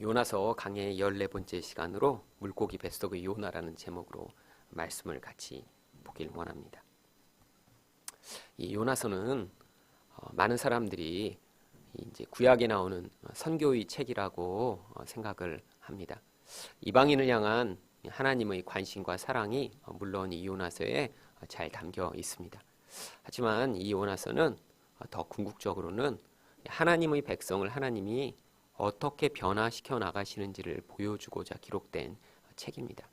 요나서 강의 14번째 시간으로 물고기 뱃속의 요나라는 제목으로 말씀을 같이 보길 원합니다. 이 요나서는 많은 사람들이 이제 구약에 나오는 선교의 책이라고 생각을 합니다. 이방인을 향한 하나님의 관심과 사랑이 물론 이 요나서에 잘 담겨 있습니다. 하지만 이 요나서는 더 궁극적으로는 하나님의 백성을 하나님이 어떻게 변화시켜 나가시는지를 보여주고자 기록된 책입니다.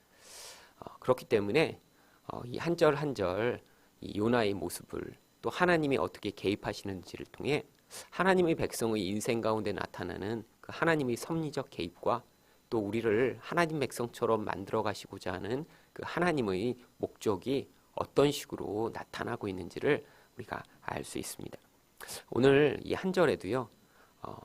그렇기 때문에 이 한 절 한 절 이 요나의 모습을 또 하나님이 어떻게 개입하시는지를 통해 하나님의 백성의 인생 가운데 나타나는 그 하나님의 섭리적 개입과 또 우리를 하나님 백성처럼 만들어 가시고자 하는 그 하나님의 목적이 어떤 식으로 나타나고 있는지를 우리가 알 수 있습니다. 오늘 이 한 절에도요,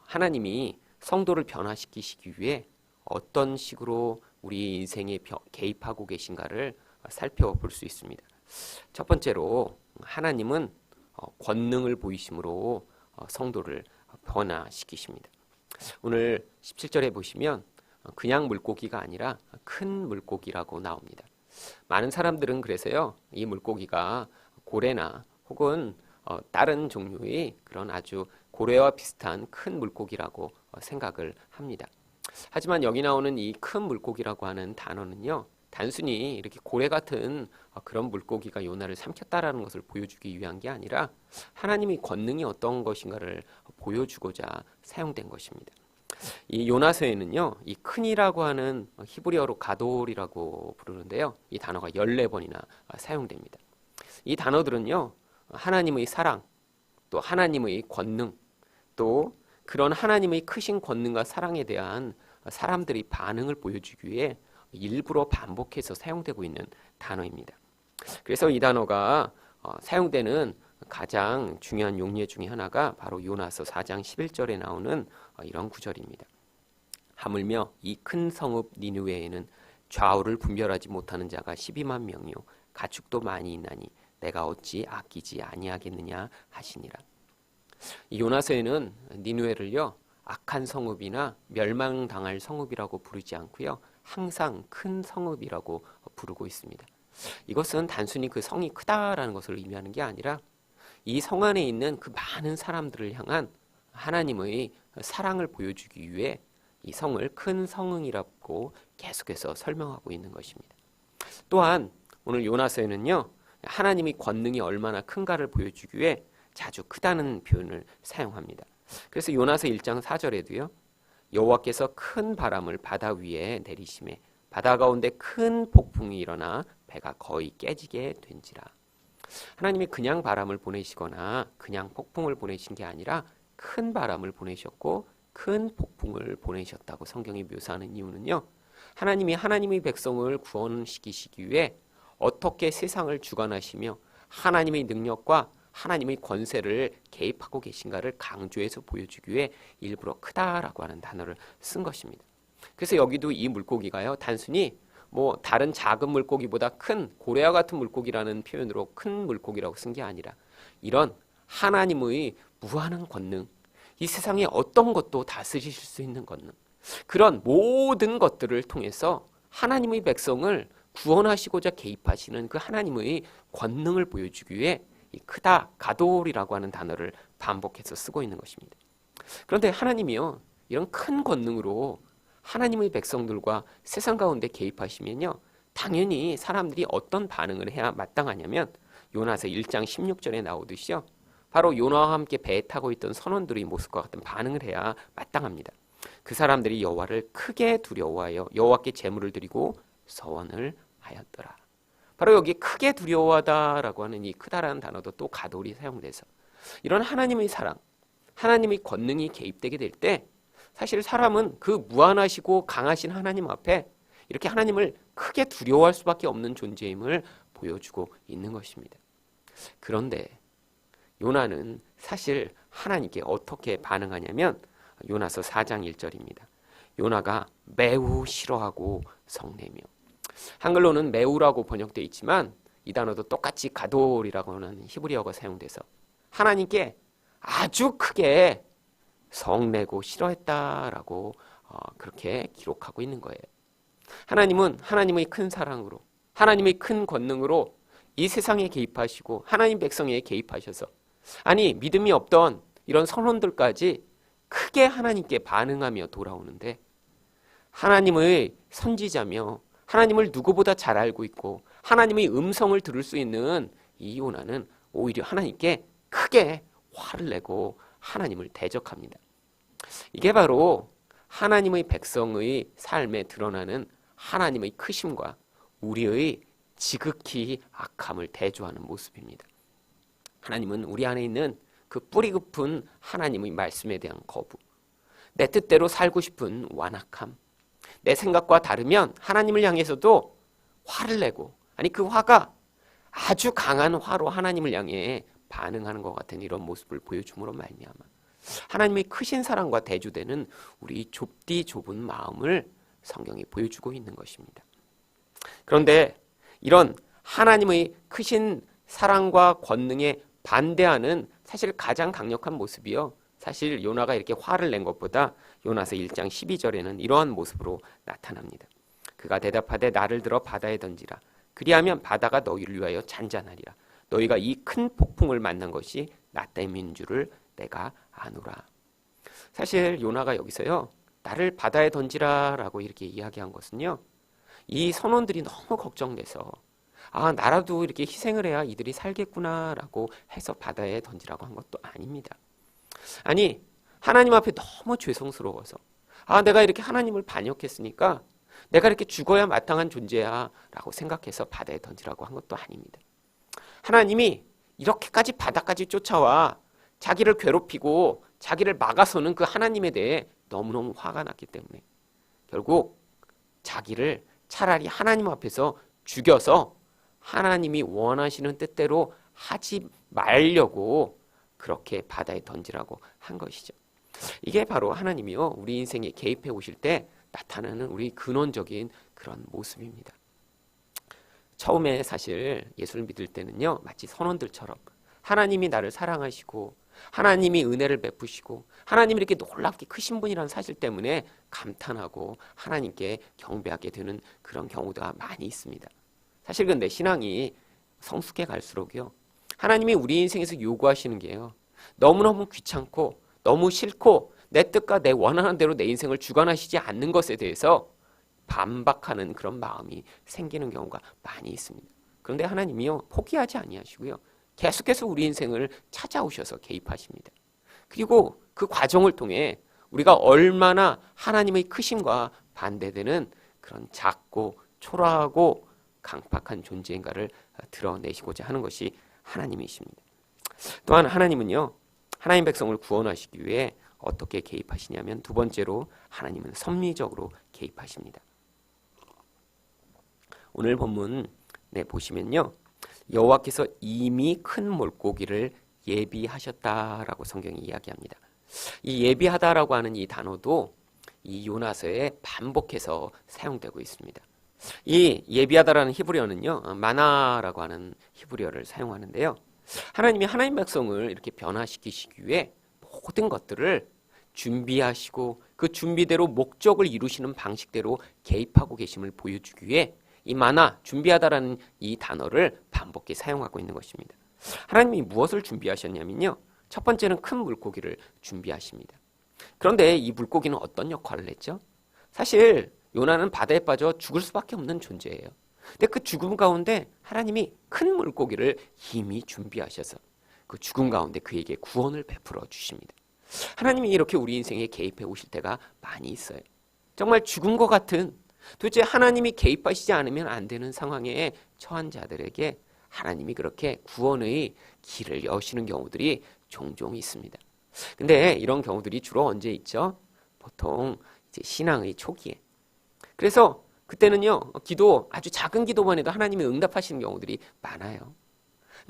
하나님이 성도를 변화시키시기 위해 어떤 식으로 우리 인생에 개입하고 계신가를 살펴볼 수 있습니다. 첫 번째로 하나님은 권능을 보이심으로 성도를 변화시키십니다. 오늘 17절에 보시면 그냥 물고기가 아니라 큰 물고기라고 나옵니다. 많은 사람들은 그래서요, 이 물고기가 고래나 혹은 다른 종류의 그런 아주 고래와 비슷한 큰 물고기라고 생각을 합니다. 하지만 여기 나오는 이 큰 물고기라고 하는 단어는요, 단순히 이렇게 고래 같은 그런 물고기가 요나를 삼켰다라는 것을 보여주기 위한 게 아니라 하나님의 권능이 어떤 것인가를 보여주고자 사용된 것입니다. 이 요나서에는요, 이 큰이라고 하는 히브리어로 가돌이라고 부르는데요, 이 단어가 14번이나 사용됩니다. 이 단어들은요, 하나님의 사랑, 또 하나님의 권능, 또 그런 하나님의 크신 권능과 사랑에 대한 사람들의 반응을 보여주기 위해 일부러 반복해서 사용되고 있는 단어입니다. 그래서 이 단어가 사용되는 가장 중요한 용례 중에 하나가 바로 요나서 4장 11절에 나오는 이런 구절입니다. 하물며 이 큰 성읍 니느웨에는 좌우를 분별하지 못하는 자가 12만 명이요 가축도 많이 있나니 내가 어찌 아끼지 아니하겠느냐 하시니라. 이 요나서에는 니느웨를요, 악한 성읍이나 멸망당할 성읍이라고 부르지 않고요, 항상 큰 성읍이라고 부르고 있습니다. 이것은 단순히 그 성이 크다라는 것을 의미하는 게 아니라 이 성 안에 있는 그 많은 사람들을 향한 하나님의 사랑을 보여주기 위해 이 성을 큰 성읍이라고 계속해서 설명하고 있는 것입니다. 또한 오늘 요나서에는요, 하나님의 권능이 얼마나 큰가를 보여주기 위해 자주 크다는 표현을 사용합니다. 그래서 요나서 1장 4절에도요, 여호와께서 큰 바람을 바다 위에 내리심에 바다 가운데 큰 폭풍이 일어나 배가 거의 깨지게 된지라. 하나님이 그냥 바람을 보내시거나 그냥 폭풍을 보내신 게 아니라 큰 바람을 보내셨고 큰 폭풍을 보내셨다고 성경이 묘사하는 이유는요, 하나님이 하나님의 백성을 구원시키시기 위해 어떻게 세상을 주관하시며 하나님의 능력과 하나님의 권세를 개입하고 계신가를 강조해서 보여주기 위해 일부러 크다라고 하는 단어를 쓴 것입니다. 그래서 여기도 이 물고기가요, 단순히 뭐 다른 작은 물고기보다 큰 고래와 같은 물고기라는 표현으로 큰 물고기라고 쓴 게 아니라 이런 하나님의 무한한 권능, 이 세상에 어떤 것도 다스리실 수 있는 권능, 그런 모든 것들을 통해서 하나님의 백성을 구원하시고자 개입하시는 그 하나님의 권능을 보여주기 위해 이 크다, 가돌이라고 하는 단어를 반복해서 쓰고 있는 것입니다. 그런데 하나님이요, 이런 큰 권능으로 하나님의 백성들과 세상 가운데 개입하시면요, 당연히 사람들이 어떤 반응을 해야 마땅하냐면 요나서 1장 16절에 나오듯이요, 바로 요나와 함께 배에 타고 있던 선원들의 모습과 같은 반응을 해야 마땅합니다. 그 사람들이 여호와를 크게 두려워하여 여호와께 제물을 드리고 서원을 하였더라. 바로 여기 크게 두려워하다라고 하는 이 크다라는 단어도 또 가돌이 사용돼서 이런 하나님의 사랑, 하나님의 권능이 개입되게 될 때 사실 사람은 그 무한하시고 강하신 하나님 앞에 이렇게 하나님을 크게 두려워할 수밖에 없는 존재임을 보여주고 있는 것입니다. 그런데 요나는 사실 하나님께 어떻게 반응하냐면 요나서 4장 1절입니다. 요나가 매우 싫어하고 성내며, 한글로는 매우라고 번역되어 있지만 이 단어도 똑같이 가돌이라고 하는 히브리어가 사용돼서 하나님께 아주 크게 성내고 싫어했다라고 그렇게 기록하고 있는 거예요. 하나님은 하나님의 큰 사랑으로, 하나님의 큰 권능으로 이 세상에 개입하시고 하나님 백성에 개입하셔서 아니 믿음이 없던 이런 선원들까지 크게 하나님께 반응하며 돌아오는데, 하나님의 선지자며 하나님을 누구보다 잘 알고 있고 하나님의 음성을 들을 수 있는 이 요나는 오히려 하나님께 크게 화를 내고 하나님을 대적합니다. 이게 바로 하나님의 백성의 삶에 드러나는 하나님의 크심과 우리의 지극히 악함을 대조하는 모습입니다. 하나님은 우리 안에 있는 그 뿌리 깊은 하나님의 말씀에 대한 거부, 내 뜻대로 살고 싶은 완악함, 내 생각과 다르면 하나님을 향해서도 화를 내고, 아니 그 화가 아주 강한 화로 하나님을 향해 반응하는 것 같은 이런 모습을 보여줌으로 말미암아 하나님의 크신 사랑과 대조되는 우리 좁디 좁은 마음을 성경이 보여주고 있는 것입니다. 그런데 이런 하나님의 크신 사랑과 권능에 반대하는 사실 가장 강력한 모습이요, 사실 요나가 이렇게 화를 낸 것보다 요나서 1장 12절에는 이러한 모습으로 나타납니다. 그가 대답하되 나를 들어 바다에 던지라. 그리하면 바다가 너희를 위하여 잔잔하리라. 너희가 이 큰 폭풍을 만난 것이 나 때문인 줄을 내가 아노라. 사실 요나가 여기서요, 나를 바다에 던지라라고 이렇게 이야기한 것은요, 이 선원들이 너무 걱정돼서 나라도 이렇게 희생을 해야 이들이 살겠구나라고 해서 바다에 던지라고 한 것도 아닙니다. 아니 하나님 앞에 너무 죄송스러워서 내가 이렇게 하나님을 반역했으니까 내가 이렇게 죽어야 마땅한 존재야 라고 생각해서 바다에 던지라고 한 것도 아닙니다. 하나님이 이렇게까지 바다까지 쫓아와 자기를 괴롭히고 자기를 막아서는 그 하나님에 대해 너무너무 화가 났기 때문에 결국 자기를 차라리 하나님 앞에서 죽여서 하나님이 원하시는 뜻대로 하지 말려고 그렇게 바다에 던지라고 한 것이죠. 이게 바로 하나님이요, 우리 인생에 개입해 오실 때 나타나는 우리 근원적인 그런 모습입니다. 처음에 사실 예수를 믿을 때는요, 마치 선원들처럼 하나님이 나를 사랑하시고 하나님이 은혜를 베푸시고 하나님이 이렇게 놀랍게 크신 분이라는 사실 때문에 감탄하고 하나님께 경배하게 되는 그런 경우가 많이 있습니다. 사실 근데 신앙이 성숙해 갈수록요, 하나님이 우리 인생에서 요구하시는 게요, 너무너무 귀찮고 너무 싫고 내 뜻과 내 원하는 대로 내 인생을 주관하시지 않는 것에 대해서 반박하는 그런 마음이 생기는 경우가 많이 있습니다. 그런데 하나님이요, 포기하지 아니하시고요, 계속해서 우리 인생을 찾아오셔서 개입하십니다. 그리고 그 과정을 통해 우리가 얼마나 하나님의 크심과 반대되는 그런 작고 초라하고 강팍한 존재인가를 드러내시고자 하는 것이 하나님이십니다. 또한 하나님은요, 하나님 백성을 구원하시기 위해 어떻게 개입하시냐면 두 번째로 하나님은 섭리적으로 개입하십니다. 오늘 본문 보시면요, 여호와께서 이미 큰 물고기를 예비하셨다라고 성경이 이야기합니다. 이 예비하다라고 하는 이 단어도 이 요나서에 반복해서 사용되고 있습니다. 이 예비하다라는 히브리어는요, 마나라고 하는 히브리어를 사용하는데요, 하나님이 하나님 백성을 이렇게 변화시키시기 위해 모든 것들을 준비하시고 그 준비대로 목적을 이루시는 방식대로 개입하고 계심을 보여주기 위해 이 마나, 준비하다라는 이 단어를 반복해 사용하고 있는 것입니다. 하나님이 무엇을 준비하셨냐면요, 첫 번째는 큰 물고기를 준비하십니다. 그런데 이 물고기는 어떤 역할을 했죠? 사실 요나는 바다에 빠져 죽을 수밖에 없는 존재예요. 근데 그 죽음 가운데 하나님이 큰 물고기를 이미 준비하셔서 그 죽음 가운데 그에게 구원을 베풀어 주십니다. 하나님이 이렇게 우리 인생에 개입해 오실 때가 많이 있어요. 정말 죽음과 같은, 도대체 하나님이 개입하시지 않으면 안 되는 상황에 처한 자들에게 하나님이 그렇게 구원의 길을 여시는 경우들이 종종 있습니다. 근데 이런 경우들이 주로 언제 있죠? 보통 이제 신앙의 초기에. 그래서 그때는요, 기도, 아주 작은 기도만 해도 하나님이 응답하시는 경우들이 많아요.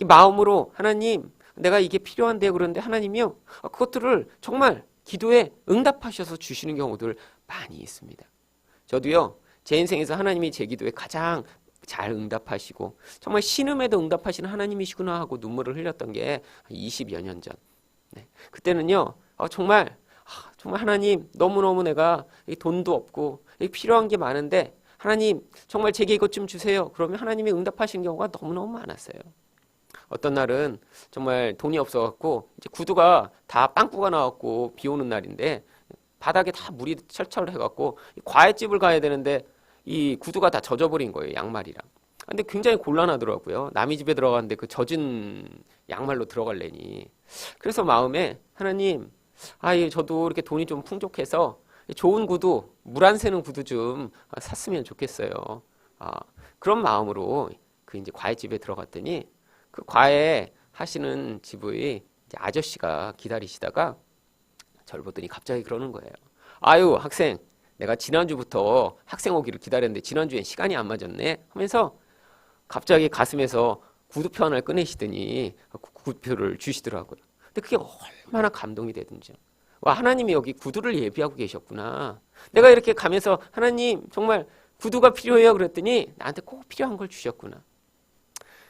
마음으로 하나님, 내가 이게 필요한데요. 그런데 하나님이요, 그것들을 정말 기도에 응답하셔서 주시는 경우들 많이 있습니다. 저도요, 제 인생에서 하나님이 제 기도에 가장 잘 응답하시고 정말 신음에도 응답하시는 하나님이시구나 하고 눈물을 흘렸던 게 20여 년 전. 그때는요, 정말 정말 하나님 너무너무 내가 돈도 없고 필요한 게 많은데 하나님 정말 제게 이것 좀 주세요. 그러면 하나님이 응답하시는 경우가 너무너무 많았어요. 어떤 날은 정말 돈이 없어갖고 이제 구두가 다 빵꾸가 나왔고 비 오는 날인데 바닥에 다 물이 철철 해갖고 과외집을 가야 되는데 이 구두가 다 젖어버린 거예요, 양말이랑. 근데 굉장히 곤란하더라고요. 남의 집에 들어갔는데 그 젖은 양말로 들어갈래니. 그래서 마음에 하나님, 저도 이렇게 돈이 좀 풍족해서 좋은 구두, 물 안 새는 구두 좀 샀으면 좋겠어요. 그런 마음으로 그 이제 과외집에 들어갔더니 그 과외 하시는 집의 이제 아저씨가 기다리시다가 저를 보더니 갑자기 그러는 거예요. 학생, 내가 지난주부터 학생 오기를 기다렸는데 지난주엔 시간이 안 맞았네 하면서 갑자기 가슴에서 구두표 하나를 꺼내시더니 구두표를 주시더라고요. 근데 그게 얼마나 감동이 되든지요. 와, 하나님이 여기 구두를 예비하고 계셨구나. 내가 이렇게 가면서 하나님 정말 구두가 필요해요 그랬더니 나한테 꼭 필요한 걸 주셨구나.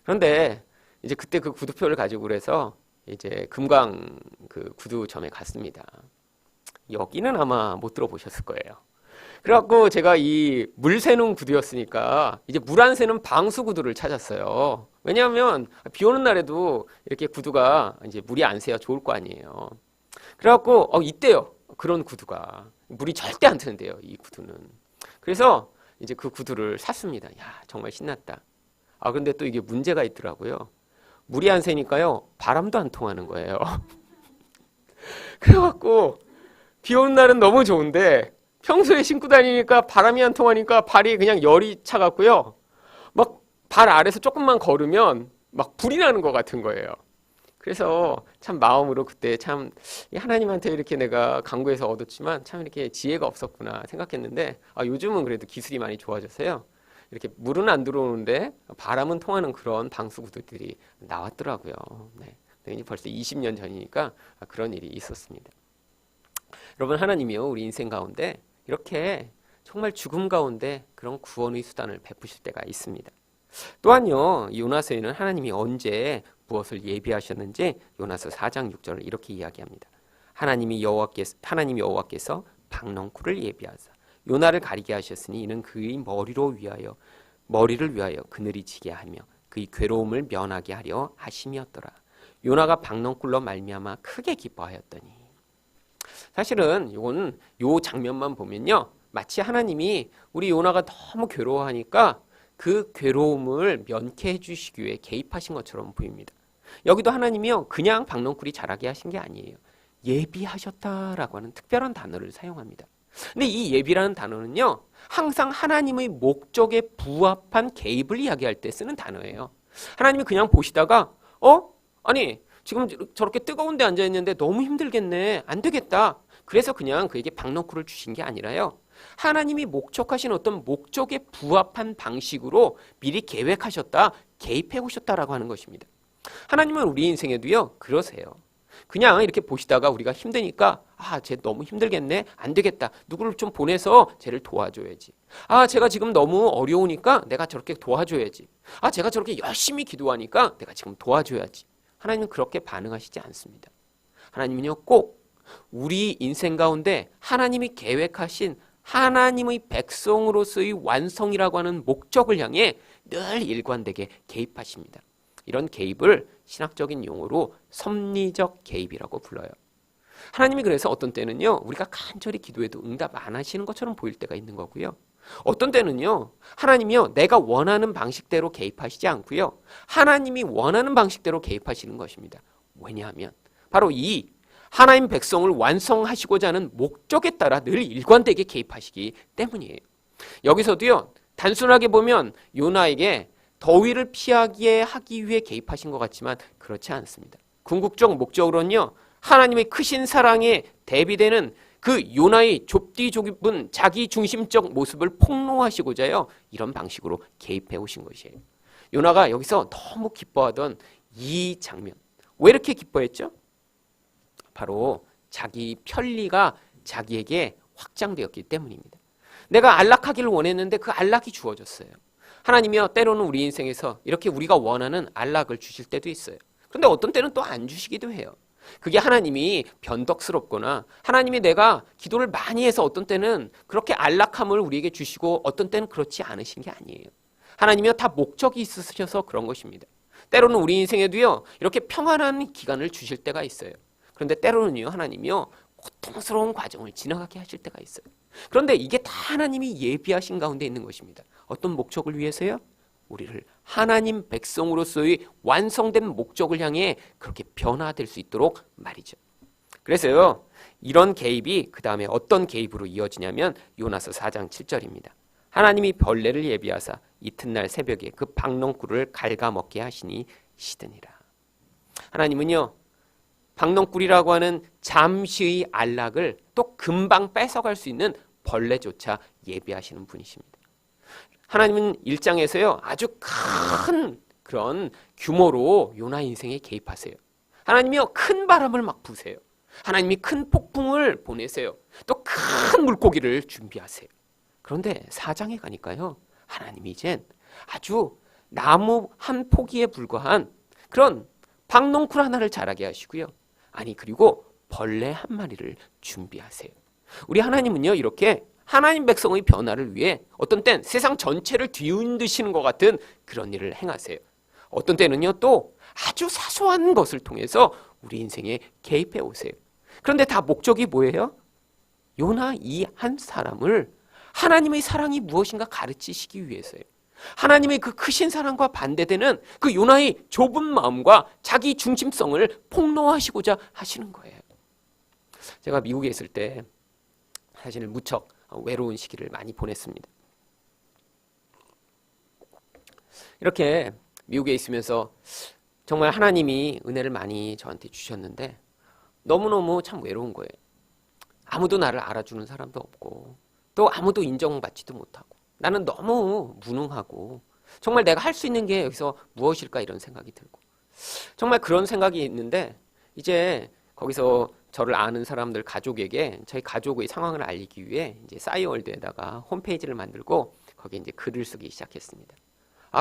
그런데 이제 그때 그 구두표를 가지고 그래서 이제 금강 그 구두점에 갔습니다. 여기는 아마 못 들어보셨을 거예요. 그래갖고 제가 이 물 새는 구두였으니까 이제 물 안 새는 방수 구두를 찾았어요. 왜냐하면 비 오는 날에도 이렇게 구두가 이제 물이 안 새야 좋을 거 아니에요. 그래갖고 있대요. 그런 구두가 물이 절대 안 새는데요. 이 구두는. 그래서 이제 그 구두를 샀습니다. 야, 정말 신났다. 근데 또 이게 문제가 있더라고요. 물이 안 새니까요, 바람도 안 통하는 거예요. 그래갖고 비 오는 날은 너무 좋은데 평소에 신고 다니니까 바람이 안 통하니까 발이 그냥 열이 차갖고요. 막 발 아래서 조금만 걸으면 막 불이 나는 것 같은 거예요. 그래서 참 마음으로 그때 참 하나님한테 이렇게 내가 간구해서 얻었지만 참 이렇게 지혜가 없었구나 생각했는데 요즘은 그래도 기술이 많이 좋아져서요. 이렇게 물은 안 들어오는데 바람은 통하는 그런 방수 구두들이 나왔더라고요. 네. 벌써 20년 전이니까 그런 일이 있었습니다. 여러분, 하나님이요, 우리 인생 가운데 이렇게 정말 죽음 가운데 그런 구원의 수단을 베푸실 때가 있습니다. 또한요, 요나서에는 하나님이 언제 무엇을 예비하셨는지 요나서 4장 6절을 이렇게 이야기합니다. 하나님이 여호와께서 박넝쿨을 예비하사 요나를 가리게 하셨으니 이는 그의 머리를 위하여 그늘이 지게 하며 그의 괴로움을 면하게 하려 하심이었더라. 요나가 박넝쿨로 말미암아 크게 기뻐하였더니. 사실은 이건 요 장면만 보면요, 마치 하나님이 우리 요나가 너무 괴로워하니까 그 괴로움을 면케해 주시기 위해 개입하신 것처럼 보입니다. 여기도 하나님이요, 그냥 박넝쿨이 자라게 하신 게 아니에요. 예비하셨다라고 하는 특별한 단어를 사용합니다. 근데 이 예비라는 단어는요, 항상 하나님의 목적에 부합한 개입을 이야기할 때 쓰는 단어예요. 하나님이 그냥 보시다가 아니 지금 저렇게 뜨거운 데 앉아있는데 너무 힘들겠네, 안 되겠다, 그래서 그냥 그에게 박넝쿨을 주신 게 아니라요, 하나님이 목적하신 어떤 목적에 부합한 방식으로 미리 계획하셨다, 개입해 오셨다라고 하는 것입니다. 하나님은 우리 인생에도요 그러세요. 그냥 이렇게 보시다가 우리가 힘드니까 쟤 너무 힘들겠네, 안 되겠다, 누구를 좀 보내서 쟤를 도와줘야지. 제가 지금 너무 어려우니까 내가 저렇게 도와줘야지. 제가 저렇게 열심히 기도하니까 내가 지금 도와줘야지. 하나님은 그렇게 반응하시지 않습니다. 하나님은요, 꼭 우리 인생 가운데 하나님이 계획하신 하나님의 백성으로서의 완성이라고 하는 목적을 향해 늘 일관되게 개입하십니다. 이런 개입을 신학적인 용어로 섭리적 개입이라고 불러요. 하나님이 그래서 어떤 때는요, 우리가 간절히 기도해도 응답 안 하시는 것처럼 보일 때가 있는 거고요. 어떤 때는요, 하나님이요, 내가 원하는 방식대로 개입하시지 않고요, 하나님이 원하는 방식대로 개입하시는 것입니다. 왜냐하면 바로 이 하나님 백성을 완성하시고자 하는 목적에 따라 늘 일관되게 개입하시기 때문이에요. 여기서도요, 단순하게 보면 요나에게 더위를 피하게 하기 위해 개입하신 것 같지만 그렇지 않습니다. 궁극적 목적으로는요, 하나님의 크신 사랑에 대비되는 그 요나의 좁디 좁은 자기 중심적 모습을 폭로하시고자요, 이런 방식으로 개입해 오신 것이에요. 요나가 여기서 너무 기뻐하던 이 장면, 왜 이렇게 기뻐했죠? 바로 자기 편리가 자기에게 확장되었기 때문입니다. 내가 안락하기를 원했는데 그 안락이 주어졌어요. 하나님이요, 때로는 우리 인생에서 이렇게 우리가 원하는 안락을 주실 때도 있어요. 그런데 어떤 때는 또 안 주시기도 해요. 그게 하나님이 변덕스럽거나 하나님이 내가 기도를 많이 해서 어떤 때는 그렇게 안락함을 우리에게 주시고 어떤 때는 그렇지 않으신 게 아니에요. 하나님이요 다 목적이 있으셔서 그런 것입니다. 때로는 우리 인생에도요 이렇게 평안한 기간을 주실 때가 있어요. 그런데 때로는요 하나님이요 고통스러운 과정을 지나가게 하실 때가 있어요. 그런데 이게 다 하나님이 예비하신 가운데 있는 것입니다. 어떤 목적을 위해서요? 우리를 하나님 백성으로서의 완성된 목적을 향해 그렇게 변화될 수 있도록 말이죠. 그래서요 이런 개입이 그 다음에 어떤 개입으로 이어지냐면 요나서 4장 7절입니다. 하나님이 벌레를 예비하사 이튿날 새벽에 그 박넝쿨을 갉아먹게 하시니 시드니라. 하나님은요 박넝쿨이라고 하는 잠시의 안락을 또 금방 뺏어갈 수 있는 벌레조차 예비하시는 분이십니다. 하나님은 1장에서요 아주 큰 그런 규모로 요나 인생에 개입하세요. 하나님이요 큰 바람을 막 부세요. 하나님이 큰 폭풍을 보내세요. 또 큰 물고기를 준비하세요. 그런데 4장에 가니까요 하나님이 이젠 아주 나무 한 포기에 불과한 그런 박넝쿨 하나를 자라게 하시고요. 아니 그리고 벌레 한 마리를 준비하세요. 우리 하나님은요 이렇게 하나님 백성의 변화를 위해 어떤 땐 세상 전체를 뒤흔드시는 것 같은 그런 일을 행하세요. 어떤 때는요 또 아주 사소한 것을 통해서 우리 인생에 개입해 오세요. 그런데 다 목적이 뭐예요? 요나 이 한 사람을 하나님의 사랑이 무엇인가 가르치시기 위해서요. 하나님의 그 크신 사랑과 반대되는 그 요나의 좁은 마음과 자기 중심성을 폭로하시고자 하시는 거예요. 제가 미국에 있을 때 사실 무척 외로운 시기를 많이 보냈습니다. 이렇게 미국에 있으면서 정말 하나님이 은혜를 많이 저한테 주셨는데 너무너무 참 외로운 거예요. 아무도 나를 알아주는 사람도 없고 또 아무도 인정받지도 못하고 나는 너무 무능하고 정말 내가 할 수 있는 게 여기서 무엇일까 이런 생각이 들고 정말 그런 생각이 있는데 이제 거기서 저를 아는 사람들 가족에게 저희 가족의 상황을 알리기 위해 이제 싸이월드에다가 홈페이지를 만들고 거기에 이제 글을 쓰기 시작했습니다.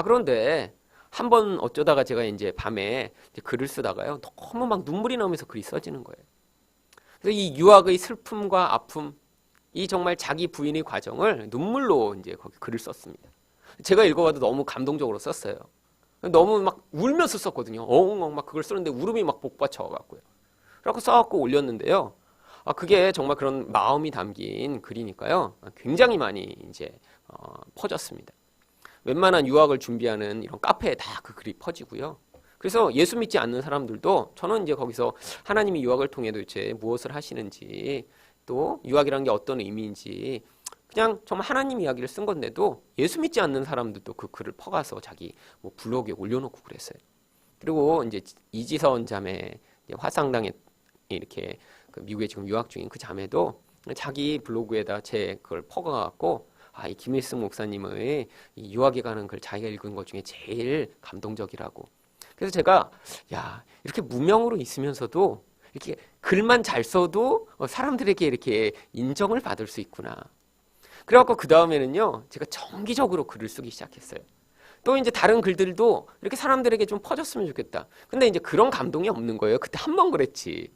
그런데 한번 어쩌다가 제가 이제 밤에 이제 글을 쓰다가요 너무 막 눈물이 나오면서 글이 써지는 거예요. 그래서 이 유학의 슬픔과 아픔, 이 정말 자기 부인의 과정을 눈물로 이제 거기 글을 썼습니다. 제가 읽어봐도 너무 감동적으로 썼어요. 너무 막 울면서 썼거든요. 엉엉 막 그걸 쓰는데 울음이 막 복받쳐 와갖고요. 그래서 써갖고 올렸는데요. 그게 정말 그런 마음이 담긴 글이니까요. 굉장히 많이 이제 퍼졌습니다. 웬만한 유학을 준비하는 이런 카페에 다 그 글이 퍼지고요. 그래서 예수 믿지 않는 사람들도 저는 이제 거기서 하나님이 유학을 통해 도대체 무엇을 하시는지 또 유학이라는 게 어떤 의미인지 그냥 정말 하나님 이야기를 쓴 건데도 예수 믿지 않는 사람들도 그 글을 퍼가서 자기 뭐 블로그에 올려놓고 그랬어요. 그리고 이제 이지선 자매 화상당에 이렇게 그 미국에 지금 유학 중인 그 자매도 자기 블로그에다 제 그걸 퍼가갖고 이 김일승 목사님의 이 유학에 가는 글 자기가 읽은 것 중에 제일 감동적이라고. 그래서 제가 이렇게 무명으로 있으면서도 이렇게 글만 잘 써도 사람들에게 이렇게 인정을 받을 수 있구나. 그래갖고 그 다음에는요 제가 정기적으로 글을 쓰기 시작했어요. 또 이제 다른 글들도 이렇게 사람들에게 좀 퍼졌으면 좋겠다. 근데 이제 그런 감동이 없는 거예요. 그때 한 번 그랬지.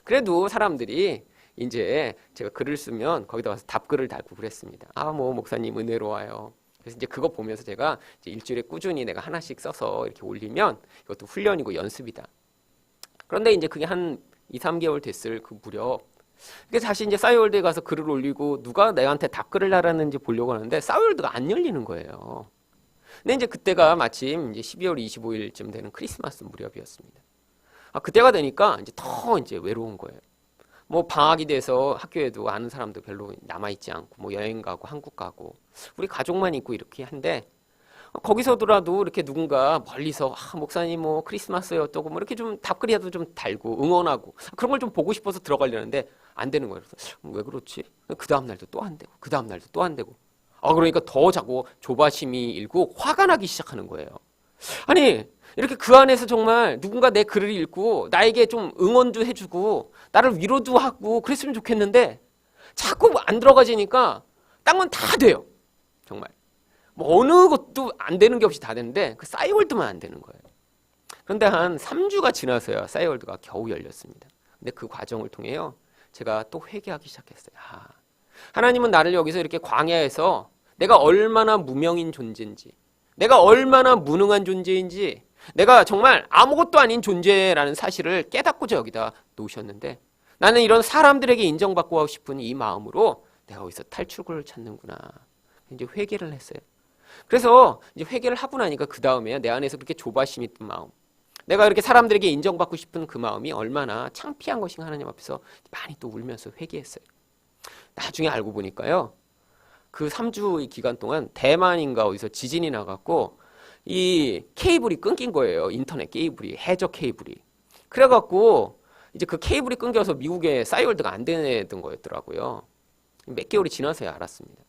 그래도 사람들이 이제 제가 글을 쓰면 거기다 와서 답글을 달고 그랬습니다. 뭐 목사님 은혜로워요. 그래서 이제 그거 보면서 제가 이제 일주일에 꾸준히 내가 하나씩 써서 이렇게 올리면 이것도 훈련이고 연습이다. 그런데 이제 그게 한 2, 3개월 됐을 그 무렵 그래서 다시 이제 싸이월드에 가서 글을 올리고 누가 내한테 답글을 달았는지 보려고 하는데 싸이월드가 안 열리는 거예요. 근데 이제 그때가 마침 이제 12월 25일쯤 되는 크리스마스 무렵이었습니다. 그때가 되니까 이제 더 이제 외로운 거예요. 뭐 방학이 돼서 학교에도 아는 사람도 별로 남아있지 않고 뭐 여행 가고 한국 가고 우리 가족만 있고 이렇게 한데 거기서더라도 이렇게 누군가 멀리서 목사님 뭐 크리스마스에 어떠고 뭐 이렇게 좀 답글이라도 좀 달고 응원하고 그런 걸 좀 보고 싶어서 들어가려는데 안 되는 거예요. 그래서 왜 그렇지? 그 다음 날도 또 안 되고 그 다음 날도 또 안 되고 그러니까 더 자꾸 조바심이 일고 화가 나기 시작하는 거예요. 아니 이렇게 그 안에서 정말 누군가 내 글을 읽고 나에게 좀 응원도 해주고 나를 위로도 하고 그랬으면 좋겠는데 자꾸 안 들어가지니까 딴 건 다 돼요. 정말 뭐 어느 것도 안 되는 게 없이 다 되는데 그 싸이월드만 안 되는 거예요. 그런데 한 3주가 지나서야 싸이월드가 겨우 열렸습니다. 근데 그 과정을 통해요. 제가 또 회개하기 시작했어요. 하나님은 나를 여기서 이렇게 광야에서 내가 얼마나 무명인 존재인지, 내가 얼마나 무능한 존재인지, 내가 정말 아무것도 아닌 존재라는 사실을 깨닫고자 여기다 놓으셨는데 나는 이런 사람들에게 인정받고 하고 싶은 이 마음으로 내가 여기서 탈출구를 찾는구나. 이제 회개를 했어요. 그래서 이제 회개를 하고 나니까 그 다음에 내 안에서 그렇게 조바심 있던 마음, 내가 이렇게 사람들에게 인정받고 싶은 그 마음이 얼마나 창피한 것인가 하나님 앞에서 많이 또 울면서 회개했어요. 나중에 알고 보니까요. 그 3주의 기간 동안 대만인가 어디서 지진이 나갖고 이 케이블이 끊긴 거예요. 인터넷 케이블이, 해저 케이블이. 그래갖고 이제 그 케이블이 끊겨서 미국에 싸이월드가 안 되던 거였더라고요. 몇 개월이 지나서야 알았습니다.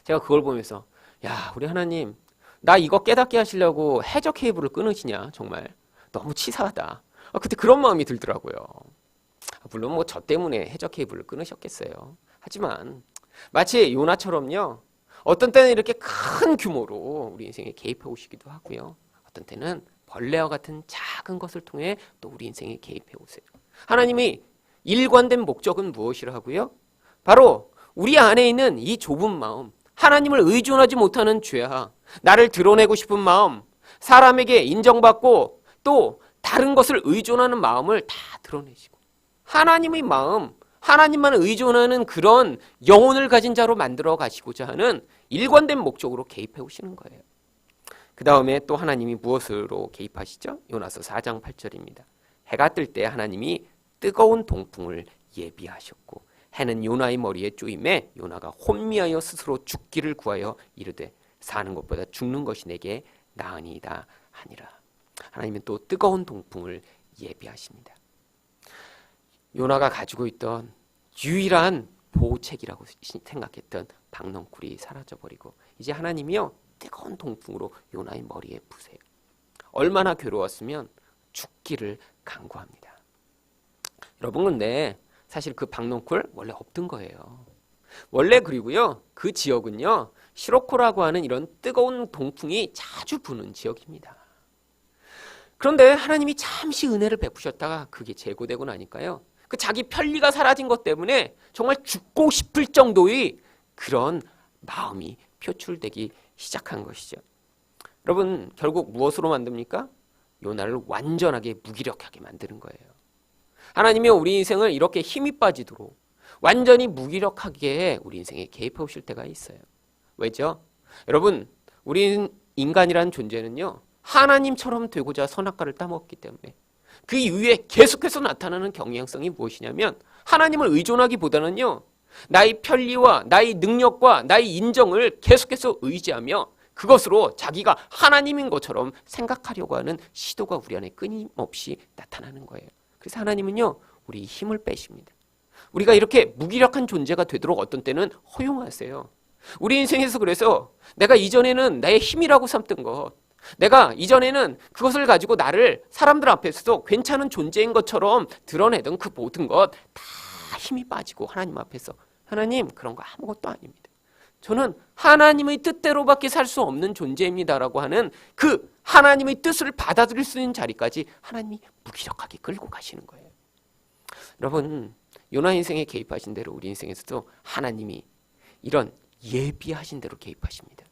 제가 그걸 보면서 야, 우리 하나님, 나 이거 깨닫게 하시려고 해저 케이블을 끊으시냐? 정말 너무 치사하다. 그때 그런 마음이 들더라고요. 물론 뭐 저 때문에 해저 케이블을 끊으셨겠어요. 하지만 마치 요나처럼요. 어떤 때는 이렇게 큰 규모로 우리 인생에 개입해 오시기도 하고요. 어떤 때는 벌레와 같은 작은 것을 통해 또 우리 인생에 개입해 오세요. 하나님이 일관된 목적은 무엇이라고요? 바로 우리 안에 있는 이 좁은 마음, 하나님을 의존하지 못하는 죄악, 나를 드러내고 싶은 마음, 사람에게 인정받고 또 다른 것을 의존하는 마음을 다 드러내시고 하나님의 마음, 하나님만 의존하는 그런 영혼을 가진 자로 만들어 가시고자 하는 일관된 목적으로 개입해 오시는 거예요. 그 다음에 또 하나님이 무엇으로 개입하시죠? 요나서 4장 8절입니다. 해가 뜰 때 하나님이 뜨거운 동풍을 예비하셨고 해는 요나의 머리에 쪼임에 요나가 혼미하여 스스로 죽기를 구하여 이르되 사는 것보다 죽는 것이 내게 나으니이다 하니라. 하나님은 또 뜨거운 동풍을 예비하십니다. 요나가 가지고 있던 유일한 보호책이라고 생각했던 박넝쿨이 사라져버리고 이제 하나님이요 뜨거운 동풍으로 요나의 머리에 부세요. 얼마나 괴로웠으면 죽기를 간구합니다. 여러분, 근데 사실 그 박넝쿨 원래 없던 거예요. 원래 그리고요 그 지역은요 시로코라고 하는 이런 뜨거운 동풍이 자주 부는 지역입니다. 그런데 하나님이 잠시 은혜를 베푸셨다가 그게 제거되고 나니까요 그 자기 편리가 사라진 것 때문에 정말 죽고 싶을 정도의 그런 마음이 표출되기 시작한 것이죠. 여러분, 결국 무엇으로 만듭니까? 요나를 완전하게 무기력하게 만드는 거예요. 하나님이 우리 인생을 이렇게 힘이 빠지도록 완전히 무기력하게 우리 인생에 개입해 오실 때가 있어요. 왜죠? 여러분, 우리 인간이란 존재는요 하나님처럼 되고자 선악과를 따먹기 때문에 그 이후에 계속해서 나타나는 경향성이 무엇이냐면 하나님을 의존하기보다는요 나의 편리와 나의 능력과 나의 인정을 계속해서 의지하며 그것으로 자기가 하나님인 것처럼 생각하려고 하는 시도가 우리 안에 끊임없이 나타나는 거예요. 그래서 하나님은요 우리 힘을 빼십니다. 우리가 이렇게 무기력한 존재가 되도록 어떤 때는 허용하세요. 우리 인생에서 그래서 내가 이전에는 나의 힘이라고 삼던 것, 내가 이전에는 그것을 가지고 나를 사람들 앞에서도 괜찮은 존재인 것처럼 드러내던 그 모든 것 다 힘이 빠지고 하나님 앞에서 하나님 그런 거 아무것도 아닙니다. 저는 하나님의 뜻대로밖에 살 수 없는 존재입니다라고 하는 그 하나님의 뜻을 받아들일 수 있는 자리까지 하나님이 무기력하게 끌고 가시는 거예요. 여러분, 요나 인생에 개입하신 대로 우리 인생에서도 하나님이 이런 예비하신 대로 개입하십니다.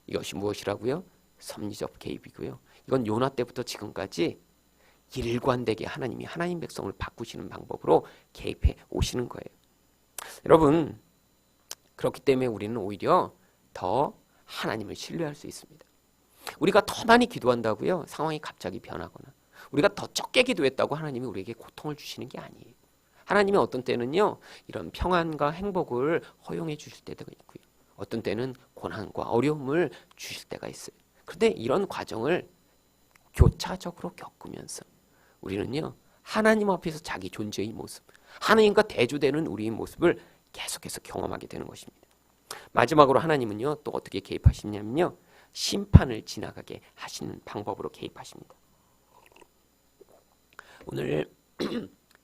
이것이 무엇이라고요? 섭리적 개입이고요. 이건 요나 때부터 지금까지 일관되게 하나님이 하나님 백성을 바꾸시는 방법으로 개입해 오시는 거예요. 여러분, 그렇기 때문에 우리는 오히려 더 하나님을 신뢰할 수 있습니다. 우리가 더 많이 기도한다고요 상황이 갑자기 변하거나 우리가 더 적게 기도했다고 하나님이 우리에게 고통을 주시는 게 아니에요. 하나님이 어떤 때는요 이런 평안과 행복을 허용해 주실 때가 있고요 어떤 때는 고난과 어려움을 주실 때가 있어요. 그런데 이런 과정을 교차적으로 겪으면서 우리는요 하나님 앞에서 자기 존재의 모습, 하나님과 대조되는 우리의 모습을 계속해서 경험하게 되는 것입니다. 마지막으로 하나님은요 또 어떻게 개입하시냐면요 심판을 지나가게 하시는 방법으로 개입하십니다. 오늘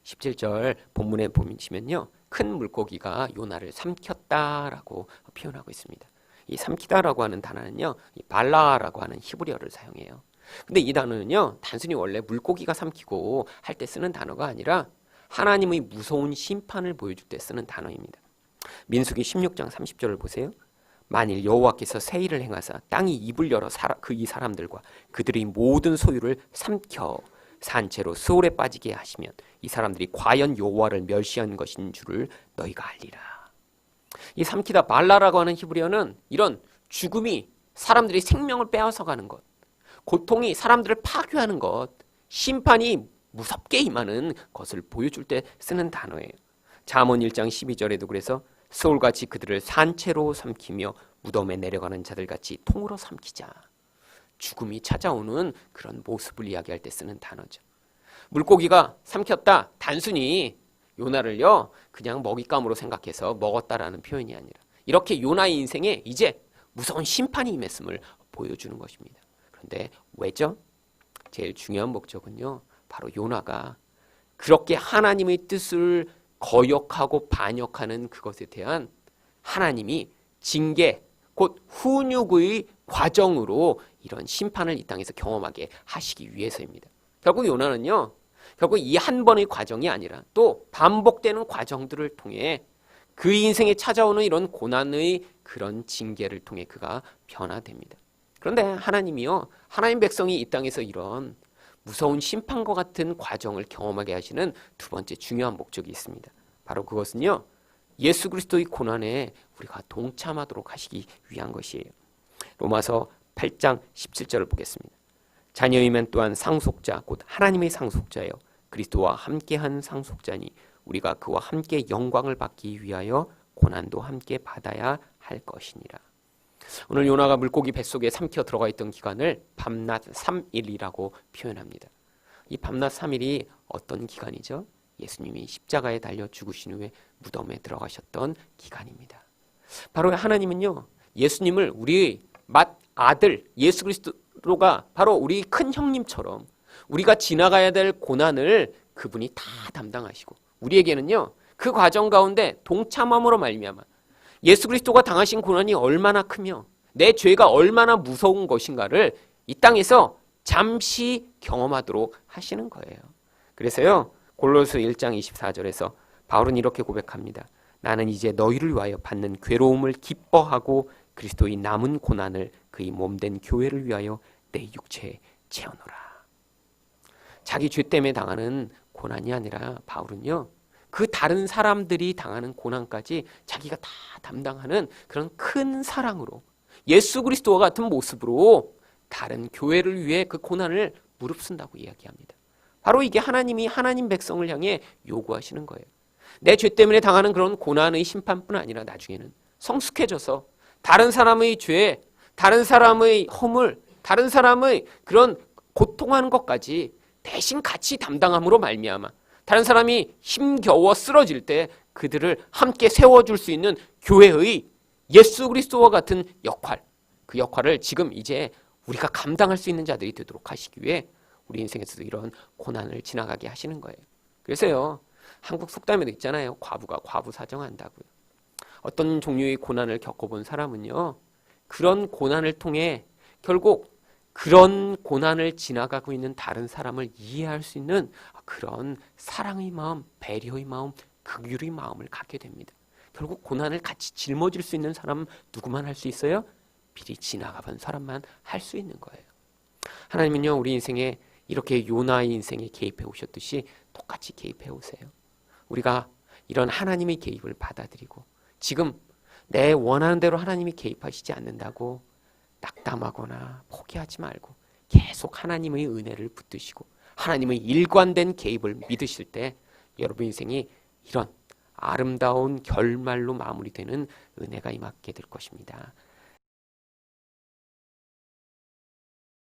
17절 본문에 보시면요 큰 물고기가 요나를 삼켰다라고 표현하고 있습니다. 이 삼키다라고 하는 단어는요 이 발라라고 하는 히브리어를 사용해요. 근데 이 단어는요, 단순히 원래 물고기가 삼키고 할 때 쓰는 단어가 아니라 하나님의 무서운 심판을 보여줄 때 쓰는 단어입니다. 민수기 16장 30절을 보세요. 만일 여호와께서 세일을 행하사 땅이 입을 열어 이 사람들과 그들의 모든 소유를 삼켜 산채로 수월에 빠지게 하시면 이 사람들이 과연 여호와를 멸시한 것인 줄을 너희가 알리라. 이 삼키다 말라라고 하는 히브리어는 이런 죽음이 사람들이 생명을 빼앗아가는 것, 고통이 사람들을 파괴하는 것, 심판이 무섭게 임하는 것을 보여줄 때 쓰는 단어예요. 잠언 1장 12절에도 그래서 소울같이 그들을 산채로 삼키며 무덤에 내려가는 자들같이 통으로 삼키자. 죽음이 찾아오는 그런 모습을 이야기할 때 쓰는 단어죠. 물고기가 삼켰다. 단순히 요나를요 그냥 먹잇감으로 생각해서 먹었다라는 표현이 아니라 이렇게 요나의 인생에 이제 무서운 심판이 임했음을 보여주는 것입니다. 그런데 왜죠? 제일 중요한 목적은요, 바로 요나가 그렇게 하나님의 뜻을 거역하고 반역하는 그것에 대한 하나님이 징계, 곧 훈육의 과정으로 이런 심판을 이 땅에서 경험하게 하시기 위해서입니다. 결국 요나는요, 결국 이 한 번의 과정이 아니라 또 반복되는 과정들을 통해 그 인생에 찾아오는 이런 고난의 그런 징계를 통해 그가 변화됩니다. 그런데 하나님이요, 하나님 백성이 이 땅에서 이런 무서운 심판과 같은 과정을 경험하게 하시는 두 번째 중요한 목적이 있습니다. 바로 그것은요, 예수 그리스도의 고난에 우리가 동참하도록 하시기 위한 것이에요. 로마서 8장 17절을 보겠습니다. 자녀이면 또한 상속자 곧 하나님의 상속자요 그리스도와 함께한 상속자니 우리가 그와 함께 영광을 받기 위하여 고난도 함께 받아야 할 것이니라. 오늘 요나가 물고기 뱃속에 삼켜 들어가 있던 기간을 밤낮 3일이라고 표현합니다. 이 밤낮 3일이 어떤 기간이죠? 예수님이 십자가에 달려 죽으신 후에 무덤에 들어가셨던 기간입니다. 바로 하나님은요, 예수님을 우리의 맏아들 예수 그리스도가 바로 우리 큰 형님처럼 우리가 지나가야 될 고난을 그분이 다 담당하시고 우리에게는요 그 과정 가운데 동참함으로 말미암아 예수 그리스도가 당하신 고난이 얼마나 크며 내 죄가 얼마나 무서운 것인가를 이 땅에서 잠시 경험하도록 하시는 거예요. 그래서요 골로새 1장 24절에서 바울은 이렇게 고백합니다. 나는 이제 너희를 위하여 받는 괴로움을 기뻐하고 그리스도의 남은 고난을 그의 몸된 교회를 위하여 내 육체에 채우노라. 자기 죄 때문에 당하는 고난이 아니라 바울은요 그 다른 사람들이 당하는 고난까지 자기가 다 담당하는 그런 큰 사랑으로 예수 그리스도와 같은 모습으로 다른 교회를 위해 그 고난을 무릅쓴다고 이야기합니다. 바로 이게 하나님이 하나님 백성을 향해 요구하시는 거예요. 내 죄 때문에 당하는 그런 고난의 심판뿐 아니라 나중에는 성숙해져서 다른 사람의 죄, 다른 사람의 허물, 다른 사람의 그런 고통하는 것까지 대신 같이 담당함으로 말미암아 다른 사람이 힘겨워 쓰러질 때 그들을 함께 세워줄 수 있는 교회의 예수 그리스도와 같은 역할, 그 역할을 지금 이제 우리가 감당할 수 있는 자들이 되도록 하시기 위해 우리 인생에서도 이런 고난을 지나가게 하시는 거예요. 그래서요 한국 속담에도 있잖아요. 과부가 과부 사정한다고요. 어떤 종류의 고난을 겪어본 사람은요 그런 고난을 통해 결국 그런 고난을 지나가고 있는 다른 사람을 이해할 수 있는 그런 사랑의 마음, 배려의 마음, 긍휼의 마음을 갖게 됩니다. 결국 고난을 같이 짊어질 수 있는 사람 누구만 할 수 있어요? 미리 지나가본 사람만 할 수 있는 거예요. 하나님은요 우리 인생에 이렇게 요나의 인생에 개입해 오셨듯이 똑같이 개입해 오세요. 우리가 이런 하나님의 개입을 받아들이고 지금 내 원하는 대로 하나님이 개입하시지 않는다고 낙담하거나 포기하지 말고 계속 하나님의 은혜를 붙드시고 하나님의 일관된 개입을 믿으실 때 여러분 인생이 이런 아름다운 결말로 마무리되는 은혜가 임하게 될 것입니다.